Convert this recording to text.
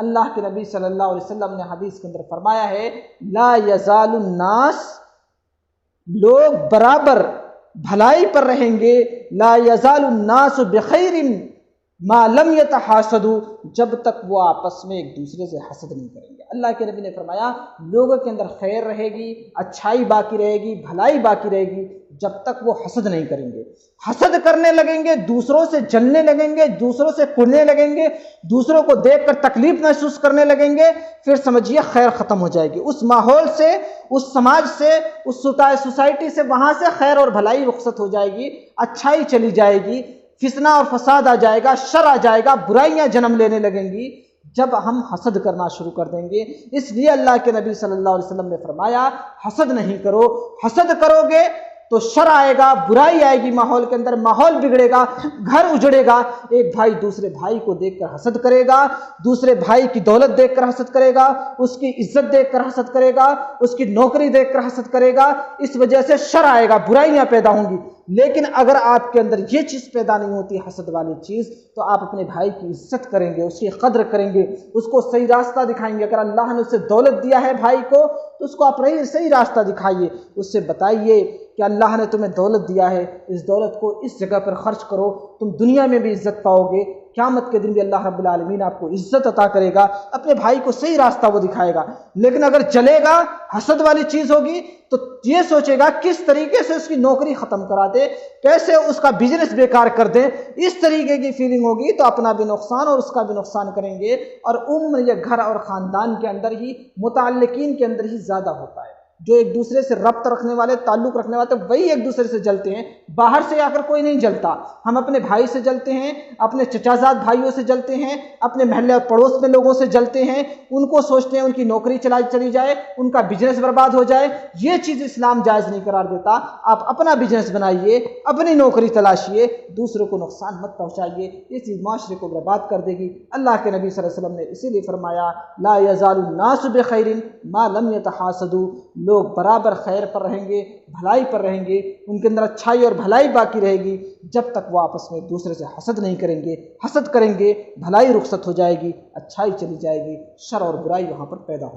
اللہ کے نبی صلی اللہ علیہ وسلم نے حدیث کے اندر فرمایا ہے لا یزال الناس، لوگ برابر بھلائی پر رہیں گے، لا یزال الناس بخیر ما لم یتحاسدوا، جب تک وہ آپس میں ایک دوسرے سے حسد نہیں کریں گے۔ اللہ کے نبی نے فرمایا لوگوں کے اندر خیر رہے گی، اچھائی باقی رہے گی، بھلائی باقی رہے گی، جب تک وہ حسد نہیں کریں گے۔ حسد کرنے لگیں گے، دوسروں سے جلنے لگیں گے، دوسروں سے کڑنے لگیں گے، دوسروں کو دیکھ کر تکلیف محسوس کرنے لگیں گے، پھر سمجھیے خیر ختم ہو جائے گی۔ اس ماحول سے، اس سماج سے، اس سوسائٹی سے، وہاں سے خیر اور بھلائی رخصت ہو جائے گی، اچھائی چلی جائے گی، فتنہ اور فساد آ جائے گا، شر آ جائے گا، برائیاں جنم لینے لگیں گی جب ہم حسد کرنا شروع کر دیں گے۔ اس لیے اللہ کے نبی صلی اللہ علیہ وسلم نے فرمایا حسد نہیں کرو، حسد کرو گے تو شر آئے گا، برائی آئے گی ماحول کے اندر، ماحول بگڑے گا، گھر اجڑے گا، ایک بھائی دوسرے بھائی کو دیکھ کر حسد کرے گا، دوسرے بھائی کی دولت دیکھ کر حسد کرے گا، اس کی عزت دیکھ کر حسد کرے گا، اس کی نوکری دیکھ کر حسد کرے گا، اس وجہ سے شر آئے گا، برائیاں پیدا ہوں گی۔ لیکن اگر آپ کے اندر یہ چیز پیدا نہیں ہوتی حسد والی چیز، تو آپ اپنے بھائی کی عزت کریں گے، اس کی قدر کریں گے، اس کو صحیح راستہ دکھائیں گے۔ اگر اللہ نے اسے دولت دیا ہے بھائی کو تو اس کو آپ صحیح راستہ دکھائیے، اس سے بتائیے کہ اللہ نے تمہیں دولت دیا ہے، اس دولت کو اس جگہ پر خرچ کرو، تم دنیا میں بھی عزت پاؤ گے، قیامت کے دن بھی اللہ رب العالمین آپ کو عزت عطا کرے گا۔ اپنے بھائی کو صحیح راستہ وہ دکھائے گا۔ لیکن اگر جلے گا، حسد والی چیز ہوگی، تو یہ سوچے گا کس طریقے سے اس کی نوکری ختم کرا دے، کیسے اس کا بزنس بیکار کر دیں، اس طریقے کی فیلنگ ہوگی تو اپنا بھی نقصان اور اس کا بھی نقصان کریں گے، اور عمر یا گھر اور خاندان کے اندر ہی، متعلقین کے اندر ہی زیادہ ہوتا ہے۔ جو ایک دوسرے سے ربط رکھنے والے، تعلق رکھنے والے، وہی ایک دوسرے سے جلتے ہیں، باہر سے آ کر کوئی نہیں جلتا۔ ہم اپنے بھائی سے جلتے ہیں، اپنے چچا زاد بھائیوں سے جلتے ہیں، اپنے محلے اور پڑوس میں لوگوں سے جلتے ہیں، ان کو سوچتے ہیں ان کی نوکری چلی جائے، ان کا بزنس برباد ہو جائے۔ یہ چیز اسلام جائز نہیں قرار دیتا۔ آپ اپنا بزنس بنائیے، اپنی نوکری تلاشیے، دوسروں کو نقصان مت پہنچائیے، یہ چیز معاشرے کو برباد کر دے گی۔ اللہ کے نبی صلی اللہ علیہ وسلم نے اسی لیے فرمایا لا یزال الناس بخیر ما لم یتحاسدوا، لوگ برابر خیر پر رہیں گے، بھلائی پر رہیں گے، ان کے اندر اچھائی اور بھلائی باقی رہے گی، جب تک وہ آپس میں ایک دوسرے سے حسد نہیں کریں گے۔ حسد کریں گے، بھلائی رخصت ہو جائے گی، اچھائی چلی جائے گی، شر اور برائی وہاں پر پیدا ہو